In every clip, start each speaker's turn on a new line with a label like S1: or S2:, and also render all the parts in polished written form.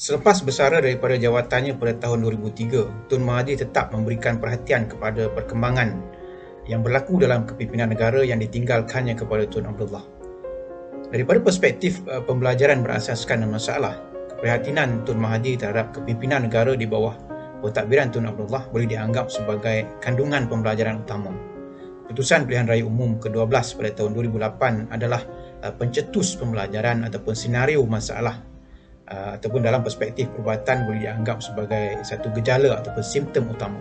S1: Selepas bersara daripada jawatannya pada tahun 2003, Tun Mahathir tetap memberikan perhatian kepada perkembangan yang berlaku dalam kepimpinan negara yang ditinggalkannya kepada Tun Abdullah. Daripada perspektif pembelajaran berasaskan masalah, keprihatinan Tun Mahathir terhadap kepimpinan negara di bawah pentadbiran Tun Abdullah boleh dianggap sebagai kandungan pembelajaran utama. Keputusan Pilihan Raya Umum ke-12 pada tahun 2008 adalah pencetus pembelajaran ataupun senario masalah ataupun dalam perspektif perubatan boleh dianggap sebagai satu gejala ataupun simptom utama.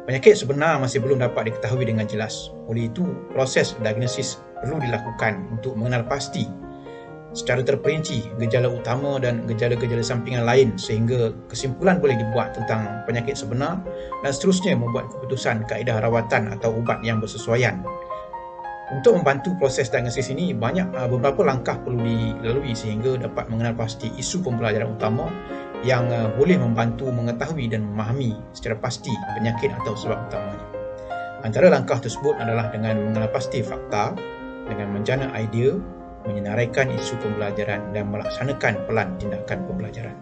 S1: Penyakit sebenar masih belum dapat diketahui dengan jelas. Oleh itu, proses diagnosis perlu dilakukan untuk mengenal pasti secara terperinci gejala utama dan gejala-gejala sampingan lain sehingga kesimpulan boleh dibuat tentang penyakit sebenar dan seterusnya membuat keputusan kaedah rawatan atau ubat yang bersesuaian. Untuk membantu proses diagnosis ini, beberapa langkah perlu dilalui sehingga dapat mengenal pasti isu pembelajaran utama yang boleh membantu mengetahui dan memahami secara pasti penyakit atau sebab utamanya. Antara langkah tersebut adalah dengan mengenal pasti fakta, dengan menjana idea, menyenaraikan isu pembelajaran dan melaksanakan pelan tindakan pembelajaran.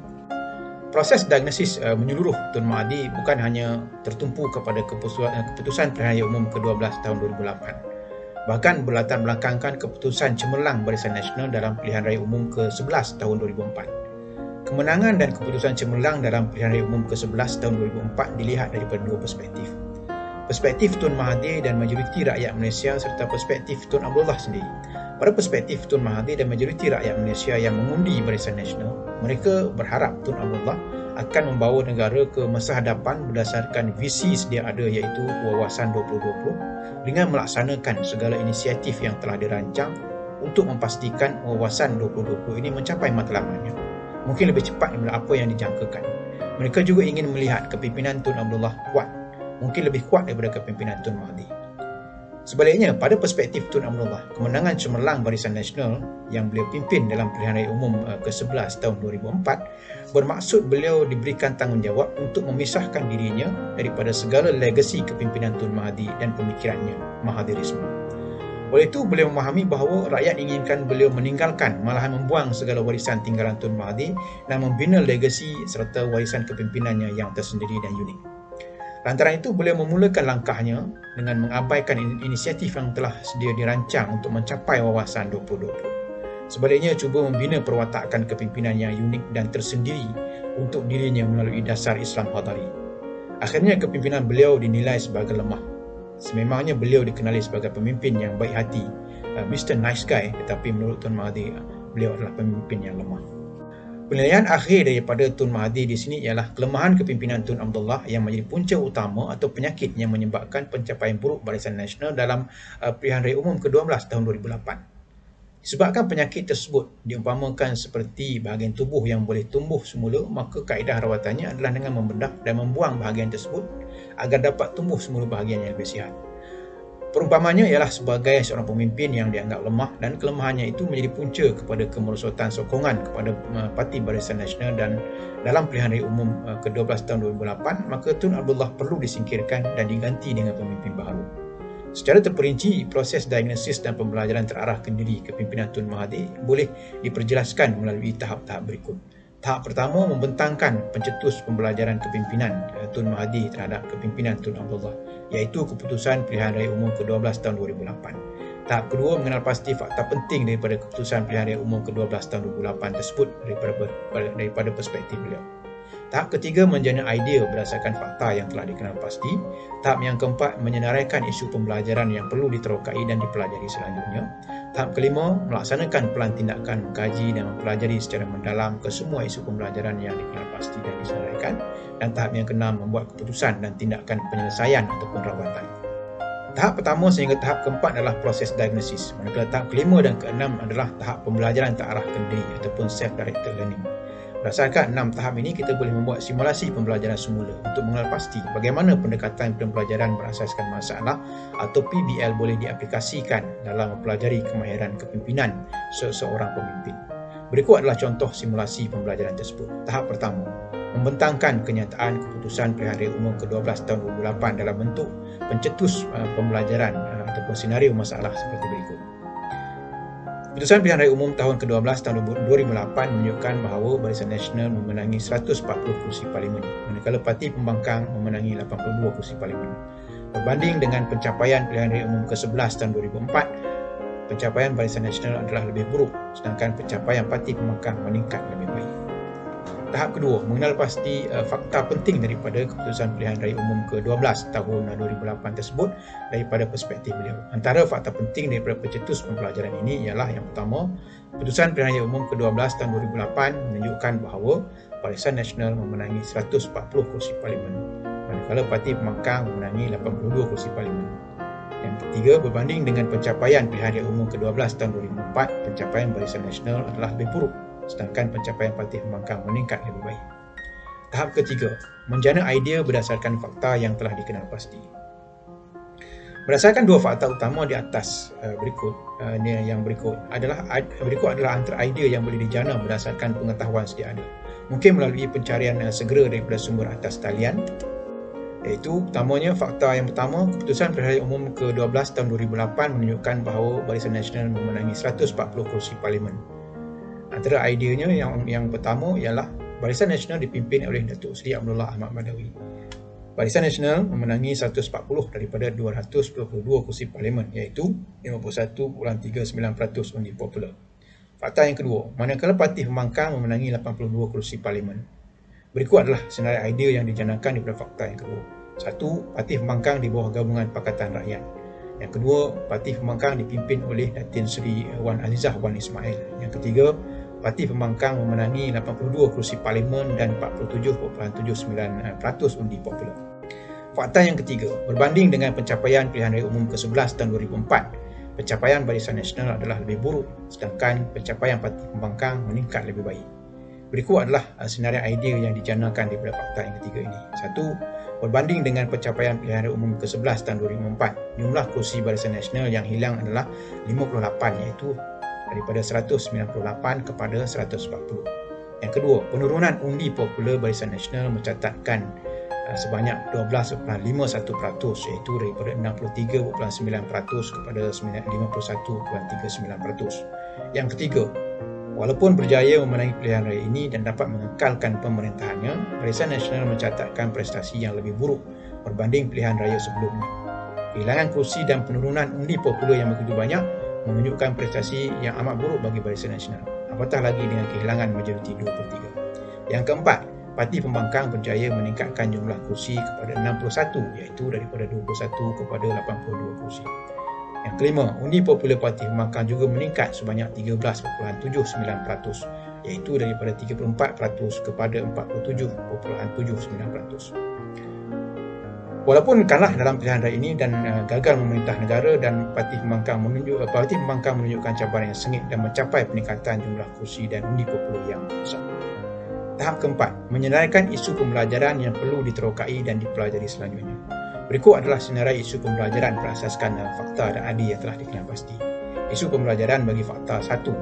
S1: Proses diagnosis menyeluruh Tun Mahathir bukan hanya tertumpu kepada keputusan Pilihan Raya Umum ke-12 tahun 2008. Bahkan berlatar belakangkan keputusan cemerlang Barisan Nasional dalam Pilihan Raya Umum ke-11 tahun 2004. Kemenangan dan keputusan cemerlang dalam Pilihan Raya Umum ke-11 tahun 2004 dilihat daripada dua perspektif. Perspektif Tun Mahathir dan majoriti rakyat Malaysia serta perspektif Tun Abdullah sendiri. Pada perspektif Tun Mahathir dan majoriti rakyat Malaysia yang mengundi Barisan Nasional, mereka berharap Tun Abdullah akan membawa negara ke masa hadapan berdasarkan visi sedia ada iaitu Wawasan 2020 dengan melaksanakan segala inisiatif yang telah dirancang untuk memastikan Wawasan 2020 ini mencapai matlamatnya. Mungkin lebih cepat daripada apa yang dijangkakan. Mereka juga ingin melihat kepimpinan Tun Abdullah kuat, mungkin lebih kuat daripada kepimpinan Tun Mahathir. Sebaliknya, pada perspektif Tun Abdullah, kemenangan cemerlang Barisan Nasional yang beliau pimpin dalam Pilihan Raya Umum ke-11 tahun 2004 bermaksud beliau diberikan tanggungjawab untuk memisahkan dirinya daripada segala legasi kepimpinan Tun Mahathir dan pemikirannya, Mahathirisme. Oleh itu, beliau memahami bahawa rakyat inginkan beliau meninggalkan, malahan membuang segala warisan tinggalan Tun Mahathir dan membina legasi serta warisan kepimpinannya yang tersendiri dan unik. Lantaran itu, beliau memulakan langkahnya dengan mengabaikan inisiatif yang telah sedia dirancang untuk mencapai Wawasan 2020. Sebaliknya, cuba membina perwatakan kepimpinan yang unik dan tersendiri untuk dirinya melalui dasar Islam Hadari. Akhirnya, kepimpinan beliau dinilai sebagai lemah. Sememangnya beliau dikenali sebagai pemimpin yang baik hati, Mr. Nice Guy, tetapi menurut Tun Mahathir, beliau adalah pemimpin yang lemah. Penilaian akhir daripada Tun Mahathir di sini ialah kelemahan kepimpinan Tun Abdullah yang menjadi punca utama atau penyakit yang menyebabkan pencapaian buruk Barisan Nasional dalam Pilihan Raya Umum ke-12 tahun 2008. Disebabkan penyakit tersebut diumpamakan seperti bahagian tubuh yang boleh tumbuh semula, maka kaedah rawatannya adalah dengan membedah dan membuang bahagian tersebut agar dapat tumbuh semula bahagian yang lebih sihat. Perumpamannya ialah sebagai seorang pemimpin yang dianggap lemah dan kelemahannya itu menjadi punca kepada kemerosotan sokongan kepada Parti Barisan Nasional dan dalam Pilihan Raya Umum ke-12 tahun 2008, maka Tun Abdullah perlu disingkirkan dan diganti dengan pemimpin baru. Secara terperinci, proses diagnosis dan pembelajaran terarah kendiri kepimpinan Tun Mahathir boleh diperjelaskan melalui tahap-tahap berikut. Tahap pertama, membentangkan pencetus pembelajaran kepimpinan Tun Mahathir terhadap kepimpinan Tun Abdullah, iaitu keputusan Pilihan Raya Umum ke-12 tahun 2008. Tahap kedua, mengenal pasti fakta penting daripada keputusan Pilihan Raya Umum ke-12 tahun 2008 tersebut daripada perspektif beliau. Tahap ketiga, menjana idea berdasarkan fakta yang telah dikenal pasti. Tahap yang keempat, menyenaraikan isu pembelajaran yang perlu diterokai dan dipelajari selanjutnya. Tahap kelima, melaksanakan pelan tindakan mengkaji dan mempelajari secara mendalam ke semua isu pembelajaran yang dikenal pasti dan disenaraikan. Dan tahap yang keenam, membuat keputusan dan tindakan penyelesaian ataupun rawatan. Tahap pertama sehingga tahap keempat adalah proses diagnosis, manakala tahap kelima dan keenam adalah tahap pembelajaran terarah kendiri ataupun self-directed learning. Berdasarkan 6 tahap ini, kita boleh membuat simulasi pembelajaran semula untuk mengenal pasti bagaimana pendekatan pembelajaran berasaskan masalah atau PBL boleh diaplikasikan dalam mempelajari kemahiran kepimpinan seseorang pemimpin. Berikut adalah contoh simulasi pembelajaran tersebut. Tahap pertama, membentangkan kenyataan keputusan Pilihan Raya Umum ke-12 tahun 2008 dalam bentuk pencetus pembelajaran ataupun senario masalah seperti berikut. Keputusan Pilihan Raya Umum tahun ke-12 tahun 2008 menunjukkan bahawa Barisan Nasional memenangi 140 kursi parlimen, manakala Parti Pembangkang memenangi 82 kursi parlimen. Berbanding dengan pencapaian Pilihan Raya Umum ke-11 tahun 2004, pencapaian Barisan Nasional adalah lebih buruk, sedangkan pencapaian Parti Pembangkang meningkat lebih baik. Tahap kedua, mengenal pasti fakta penting daripada keputusan Pilihan Raya Umum ke-12 tahun 2008 tersebut daripada perspektif beliau. Antara fakta penting daripada pencetus pembelajaran ini ialah yang pertama, keputusan Pilihan Raya Umum ke-12 tahun 2008 menunjukkan bahawa Barisan Nasional memenangi 140 kursi parlimen, manakala Parti Pembangkang memenangi 82 kursi parlimen. Yang ketiga, berbanding dengan pencapaian Pilihan Raya Umum ke-12 tahun 2004, pencapaian Barisan Nasional adalah lebih buruk, sedangkan pencapaian Parti Pembangkang meningkat lebih baik. Tahap ketiga, menjana idea berdasarkan fakta yang telah dikenal pasti. Berdasarkan dua fakta utama di atas berikut adalah antara idea yang boleh dijana berdasarkan pengetahuan sedia ada. Mungkin melalui pencarian segera daripada sumber atas talian, iaitu pertamanya, fakta yang pertama, keputusan Pilihan Raya Umum ke-12 tahun 2008 menunjukkan bahawa Barisan Nasional memenangi 140 kursi parlimen. Antara ideanya yang pertama ialah Barisan Nasional dipimpin oleh Datuk Seri Abdullah Ahmad Badawi. Barisan Nasional memenangi 140 daripada 222 kursi parlimen, iaitu 51.39% undi popular. Fakta yang kedua, manakala Parti Pembangkang memenangi 82 kursi parlimen. Berikut adalah senarai idea yang dijanakan daripada fakta yang kedua. Satu, Parti Pembangkang di bawah gabungan Pakatan Rakyat. Yang kedua, Parti Pembangkang dipimpin oleh Datin Seri Wan Azizah Wan Ismail. Yang ketiga, Parti Pembangkang memenangi 82 kursi parlimen dan 47.79% undi popular. Fakta yang ketiga, berbanding dengan pencapaian Pilihan Raya Umum ke-11 tahun 2004, pencapaian Barisan Nasional adalah lebih buruk, sedangkan pencapaian Parti Pembangkang meningkat lebih baik. Berikut adalah senarai idea yang dijanakan daripada fakta yang ketiga ini. Satu, berbanding dengan pencapaian Pilihan Raya Umum ke-11 tahun 2004, jumlah kursi Barisan Nasional yang hilang adalah 58, iaitu daripada 198 kepada 140. Yang kedua, penurunan undi popular Barisan Nasional mencatatkan sebanyak 12.51%, iaitu daripada 63.9% kepada 51.39%. Yang ketiga, walaupun berjaya memenangi pilihan raya ini dan dapat mengekalkan pemerintahannya, Barisan Nasional mencatatkan prestasi yang lebih buruk berbanding pilihan raya sebelumnya. Kehilangan kursi dan penurunan undi popular yang begitu banyak menunjukkan prestasi yang amat buruk bagi Barisan Nasional, apatah lagi dengan kehilangan majoriti 2/3. Yang keempat, Parti Pembangkang berjaya meningkatkan jumlah kursi kepada 61, iaitu daripada 21 kepada 82 kursi. Yang kelima, undi popular Parti Pembangkang juga meningkat sebanyak 13.79%, iaitu daripada 34% kepada 47.79%. Walaupun kalah dalam pilihan raya ini dan gagal memerintah negara, dan Parti Pembangkang menunjukkan cabaran yang sengit dan mencapai peningkatan jumlah kursi dan undi popular yang besar. Tahap keempat, menyenaraikan isu pembelajaran yang perlu diterokai dan dipelajari selanjutnya. Berikut adalah senarai isu pembelajaran berasaskan fakta dan idea yang telah dikenal pasti. Isu pembelajaran bagi fakta satu,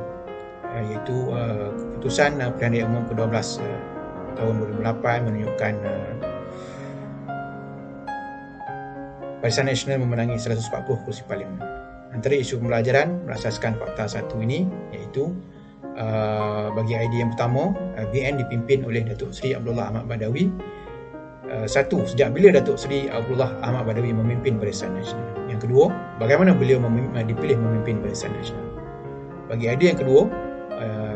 S1: iaitu keputusan Pilihan Raya Umum ke-12 tahun 2008 menunjukkan Barisan Nasional memenangi 140 kursi parlimen. Antara isu pembelajaran berasaskan fakta satu ini, iaitu bagi idea yang pertama, BN dipimpin oleh Datuk Seri Abdullah Ahmad Badawi. Satu, sejak bila Datuk Seri Abdullah Ahmad Badawi memimpin Barisan Nasional? Yang kedua, bagaimana beliau dipilih memimpin Barisan Nasional? Bagi idea yang kedua,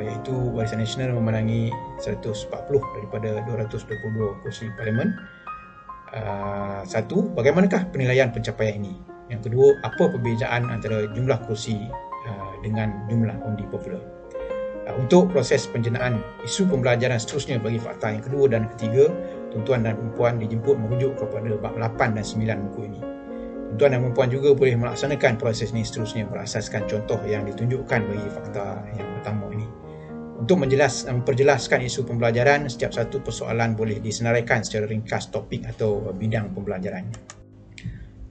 S1: iaitu Barisan Nasional memenangi 140 daripada 222 kursi parlimen. Satu, bagaimanakah penilaian pencapaian ini? Yang kedua, apa perbezaan antara jumlah kursi dengan jumlah undi popular? Untuk proses penjenaan isu pembelajaran seterusnya bagi fakta yang kedua dan ketiga, tuan-tuan dan puan dijemput merujuk kepada bab 8 dan 9 buku ini. Tuan-tuan dan puan juga boleh melaksanakan proses ini seterusnya berasaskan contoh yang ditunjukkan bagi fakta yang pertama ini. Untuk memperjelaskan isu pembelajaran, setiap satu persoalan boleh disenaraikan secara ringkas topik atau bidang pembelajaran.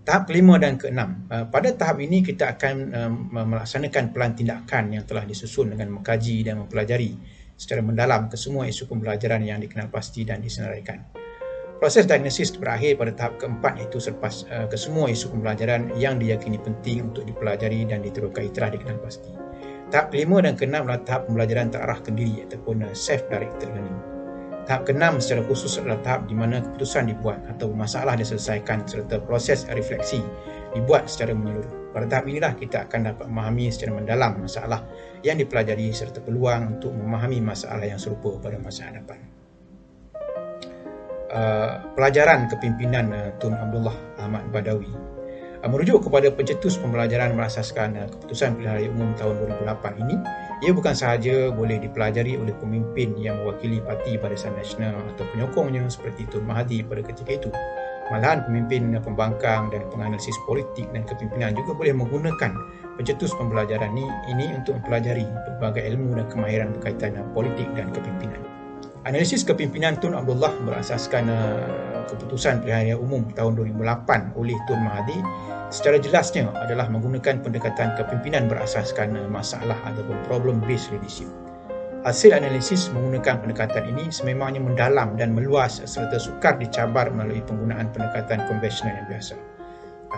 S1: Tahap kelima dan keenam. Pada tahap ini kita akan melaksanakan pelan tindakan yang telah disusun dengan mengkaji dan mempelajari secara mendalam ke semua isu pembelajaran yang dikenal pasti dan disenaraikan. Proses diagnosis berakhir pada tahap keempat, iaitu selepas kesemua isu pembelajaran yang diyakini penting untuk dipelajari dan diterokai telah dikenal pasti. Tahap kelima dan keenam adalah tahap pembelajaran terarah kendiri ataupun self-directed learning. Tahap keenam secara khusus adalah tahap di mana keputusan dibuat atau masalah diselesaikan serta proses refleksi dibuat secara menyeluruh. Pada tahap inilah kita akan dapat memahami secara mendalam masalah yang dipelajari serta peluang untuk memahami masalah yang serupa pada masa hadapan. Pelajaran kepimpinan Tun Abdullah Ahmad Badawi. Merujuk kepada pencetus pembelajaran berasaskan keputusan pilihan raya umum tahun 2008 ini, ia bukan sahaja boleh dipelajari oleh pemimpin yang mewakili Parti Barisan Nasional atau penyokongnya seperti Tun Mahathir pada ketika itu. Malahan pemimpin pembangkang dan penganalisis politik dan kepimpinan juga boleh menggunakan pencetus pembelajaran ini untuk mempelajari berbagai ilmu dan kemahiran berkaitan politik dan kepimpinan. Analisis kepimpinan Tun Abdullah berasaskan keputusan pilihan raya umum tahun 2008 oleh Tun Mahathir secara jelasnya adalah menggunakan pendekatan kepimpinan berasaskan masalah ataupun problem-based leadership. Hasil analisis menggunakan pendekatan ini sememangnya mendalam dan meluas serta sukar dicabar melalui penggunaan pendekatan konvensional yang biasa.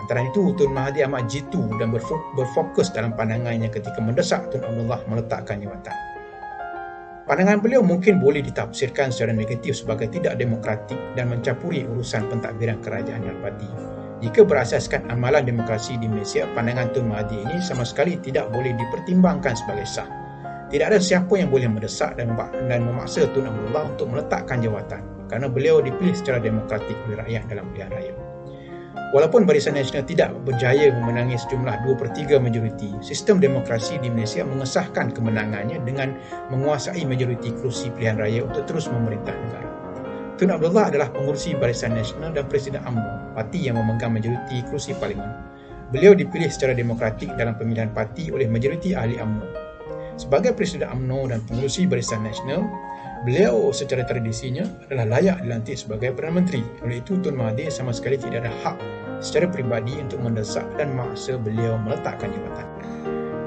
S1: Antara itu, Tun Mahathir amat jitu dan berfokus dalam pandangannya ketika mendesak Tun Abdullah meletakkan jawatan. Pandangan beliau mungkin boleh ditafsirkan secara negatif sebagai tidak demokratik dan mencampuri urusan pentadbiran kerajaan dan parti. Jika berasaskan amalan demokrasi di Malaysia, pandangan Tun Mahathir ini sama sekali tidak boleh dipertimbangkan sebagai sah. Tidak ada siapa yang boleh mendesak dan memaksa Tun Abdullah untuk meletakkan jawatan kerana beliau dipilih secara demokratik oleh rakyat dalam pilihan raya. Walaupun Barisan Nasional tidak berjaya memenangi sejumlah 2/3 majoriti, sistem demokrasi di Malaysia mengesahkan kemenangannya dengan menguasai majoriti kerusi pilihan raya untuk terus memerintah negara. Tun Abdullah adalah pengurusi Barisan Nasional dan Presiden UMNO, parti yang memegang majoriti kerusi parlimen. Beliau dipilih secara demokratik dalam pemilihan parti oleh majoriti ahli UMNO. Sebagai Presiden UMNO dan pengurusi Barisan Nasional, beliau secara tradisinya adalah layak dilantik sebagai Perdana Menteri. Oleh itu, Tun Mahathir sama sekali tidak ada hak secara peribadi untuk mendesak dan memaksa beliau meletakkan jawatan.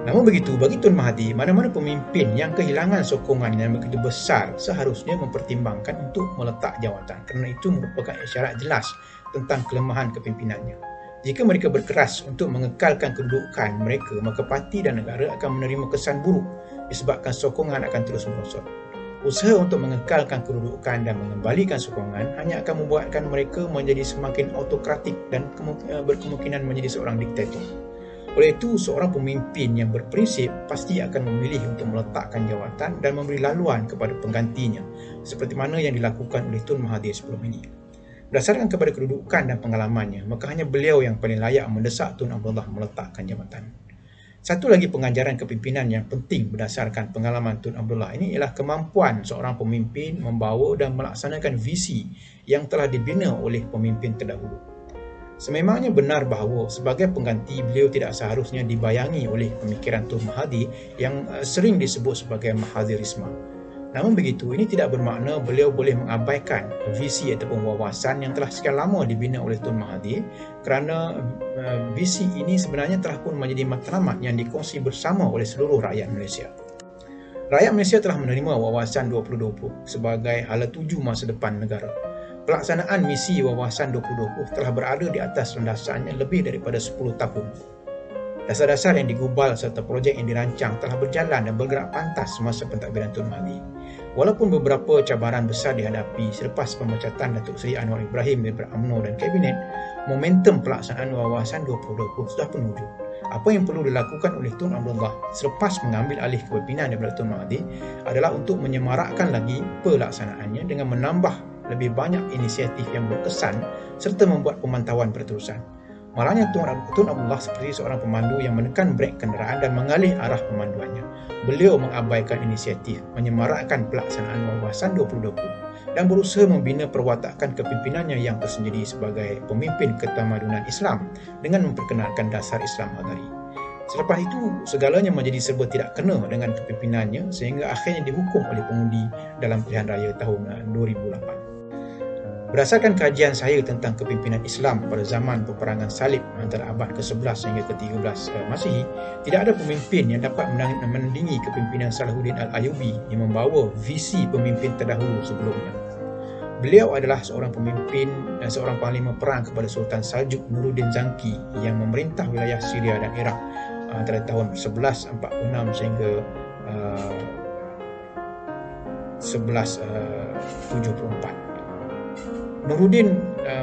S1: Namun begitu, bagi Tun Mahathir, mana-mana pemimpin yang kehilangan sokongan yang begitu besar seharusnya mempertimbangkan untuk meletak jawatan kerana itu merupakan isyarat jelas tentang kelemahan kepimpinannya. Jika mereka berkeras untuk mengekalkan kedudukan mereka, maka parti dan negara akan menerima kesan buruk disebabkan sokongan akan terus merosot. Usaha untuk mengekalkan kedudukan dan mengembalikan sokongan hanya akan membuatkan mereka menjadi semakin autokratik dan berkemungkinan menjadi seorang diktator. Oleh itu, seorang pemimpin yang berprinsip pasti akan memilih untuk meletakkan jawatan dan memberi laluan kepada penggantinya, seperti mana yang dilakukan oleh Tun Mahathir sebelum ini. Berdasarkan kepada kedudukan dan pengalamannya, maka hanya beliau yang paling layak mendesak Tun Abdullah meletakkan jawatan. Satu lagi pengajaran kepimpinan yang penting berdasarkan pengalaman Tun Abdullah ini ialah kemampuan seorang pemimpin membawa dan melaksanakan visi yang telah dibina oleh pemimpin terdahulu. Sememangnya benar bahawa sebagai pengganti beliau tidak seharusnya dibayangi oleh pemikiran Tun Mahathir yang sering disebut sebagai Mahathirisme. Namun begitu, ini tidak bermakna beliau boleh mengabaikan visi ataupun wawasan yang telah sekian lama dibina oleh Tun Mahathir kerana visi ini sebenarnya telah pun menjadi matlamat yang dikongsi bersama oleh seluruh rakyat Malaysia. Rakyat Malaysia telah menerima wawasan 2020 sebagai hala tuju masa depan negara. Pelaksanaan misi wawasan 2020 telah berada di atas landasannya lebih daripada 10 tahun. Dasar-dasar yang digubal serta projek yang dirancang telah berjalan dan bergerak pantas semasa pentadbiran Tun Mahathir. Walaupun beberapa cabaran besar dihadapi selepas pemecatan Datuk Seri Anwar Ibrahim daripada UMNO dan Kabinet, momentum pelaksanaan wawasan 2020 sudah penuh wujud. Apa yang perlu dilakukan oleh Tun Abdullah selepas mengambil alih kepimpinan daripada Tun Mahathir adalah untuk menyemarakkan lagi pelaksanaannya dengan menambah lebih banyak inisiatif yang berkesan serta membuat pemantauan berterusan. Malangnya Tun Abdullah seperti seorang pemandu yang menekan brek kenderaan dan mengalih arah pemanduannya. Beliau mengabaikan inisiatif menyemarakkan pelaksanaan wawasan 2020 dan berusaha membina perwatakan kepimpinannya yang tersendiri sebagai pemimpin ketamadunan Islam dengan memperkenalkan dasar Islam Hadari. Selepas itu, segalanya menjadi serba tidak kena dengan kepimpinannya sehingga akhirnya dihukum oleh pengundi dalam pilihan raya tahun 2008. Berdasarkan kajian saya tentang kepimpinan Islam pada zaman peperangan salib antara abad ke-11 hingga ke-13 Masihi, tidak ada pemimpin yang dapat menandingi kepimpinan Salahuddin Al-Ayyubi yang membawa visi pemimpin terdahulu sebelumnya. Beliau adalah seorang pemimpin dan seorang panglima perang kepada Sultan Saljuk Nuruddin Zanki yang memerintah wilayah Syria dan Iraq antara tahun 1146 sehingga 1174. Nuruddin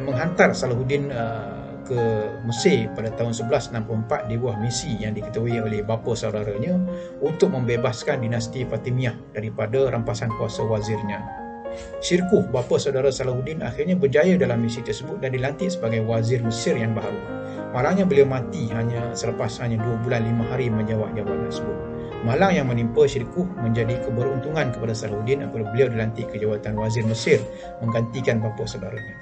S1: menghantar Salahuddin ke Mesir pada tahun 1164 di buah misi yang diketuai oleh bapa saudaranya untuk membebaskan dinasti Fatimiyah daripada rampasan kuasa wazirnya. Syirkuh, bapa saudara Salahuddin, akhirnya berjaya dalam misi tersebut dan dilantik sebagai wazir Mesir yang baru. Malangnya beliau mati selepas hanya 2 bulan 5 hari menjawab jabatan tersebut. Malang yang menimpa Syirkuh menjadi keberuntungan kepada Salahuddin apabila beliau dilantik ke jawatan wazir Mesir menggantikan bapa saudaranya.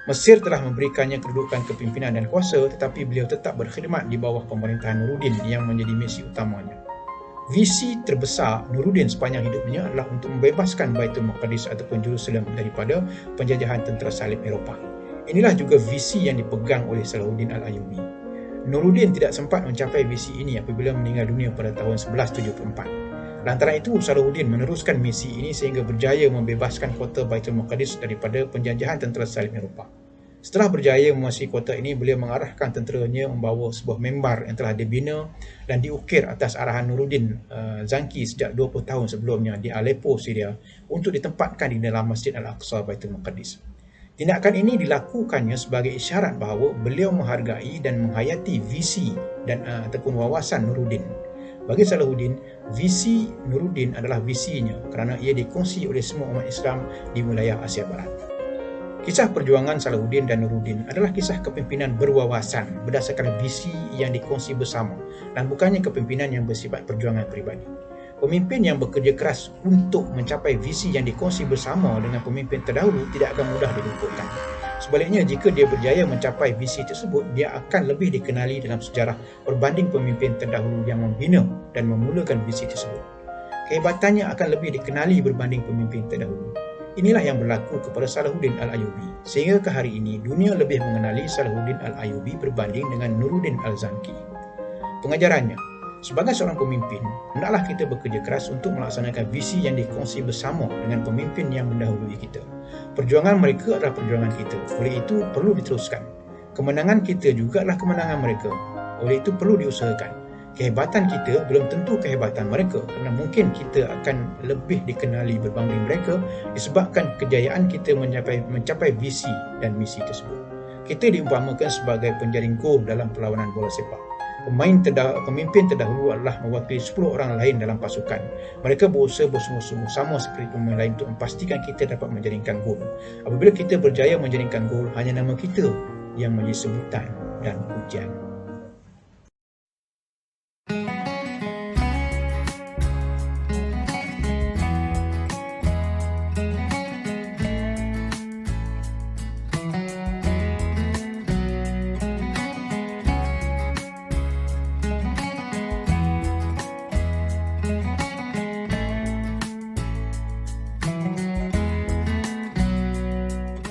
S1: Mesir telah memberikannya kedudukan kepimpinan dan kuasa, tetapi beliau tetap berkhidmat di bawah pemerintahan Nuruddin yang menjadi misi utamanya. Visi terbesar Nuruddin sepanjang hidupnya adalah untuk membebaskan Baitul Maqdis ataupun Jerusalem daripada penjajahan tentera salib Eropah. Inilah juga visi yang dipegang oleh Salahuddin Al-Ayyubi. Nuruddin tidak sempat mencapai visi ini apabila meninggal dunia pada tahun 1174. Lantaran itu, Salahuddin meneruskan misi ini sehingga berjaya membebaskan kota Baitul Maqdis daripada penjajahan tentera salib Eropah. Setelah berjaya menguasai kota ini, beliau mengarahkan tenteranya membawa sebuah membar yang telah dibina dan diukir atas arahan Nuruddin Zanki sejak 20 tahun sebelumnya di Aleppo, Syria, untuk ditempatkan di dalam Masjid Al-Aqsa Baitul Maqdis. Tindakan ini dilakukannya sebagai isyarat bahawa beliau menghargai dan menghayati visi dan ataupun wawasan Nuruddin. Bagi Salahuddin, visi Nuruddin adalah visinya kerana ia dikongsi oleh semua umat Islam di wilayah Asia Barat. Kisah perjuangan Salahuddin dan Nuruddin adalah kisah kepimpinan berwawasan berdasarkan visi yang dikongsi bersama dan bukannya kepimpinan yang bersifat perjuangan peribadi. Pemimpin yang bekerja keras untuk mencapai visi yang dikongsi bersama dengan pemimpin terdahulu tidak akan mudah dilumpuhkan. Sebaliknya, jika dia berjaya mencapai visi tersebut, dia akan lebih dikenali dalam sejarah berbanding pemimpin terdahulu yang membina dan memulakan visi tersebut. Kehebatannya akan lebih dikenali berbanding pemimpin terdahulu. Inilah yang berlaku kepada Salahuddin Al-Ayyubi. Sehingga ke hari ini, dunia lebih mengenali Salahuddin Al-Ayyubi berbanding dengan Nuruddin Al-Zanki. Pengajarannya, sebagai seorang pemimpin, hendaklah kita bekerja keras untuk melaksanakan visi yang dikongsi bersama dengan pemimpin yang mendahului kita. Perjuangan mereka adalah perjuangan kita. Oleh itu, perlu diteruskan. Kemenangan kita juga adalah kemenangan mereka. Oleh itu, perlu diusahakan. Kehebatan kita belum tentu kehebatan mereka kerana mungkin kita akan lebih dikenali berbanding mereka disebabkan kejayaan kita mencapai visi dan misi tersebut. Kita diumpamakan sebagai penjaring gol dalam perlawanan bola sepak. Pemimpin terdahulu adalah mewakili 10 orang lain dalam pasukan. Mereka berusaha bersungguh-sungguh sama seperti pemain lain untuk memastikan kita dapat menjaringkan gol. Apabila kita berjaya menjaringkan gol, hanya nama kita yang menjadi sebutan dan pujian.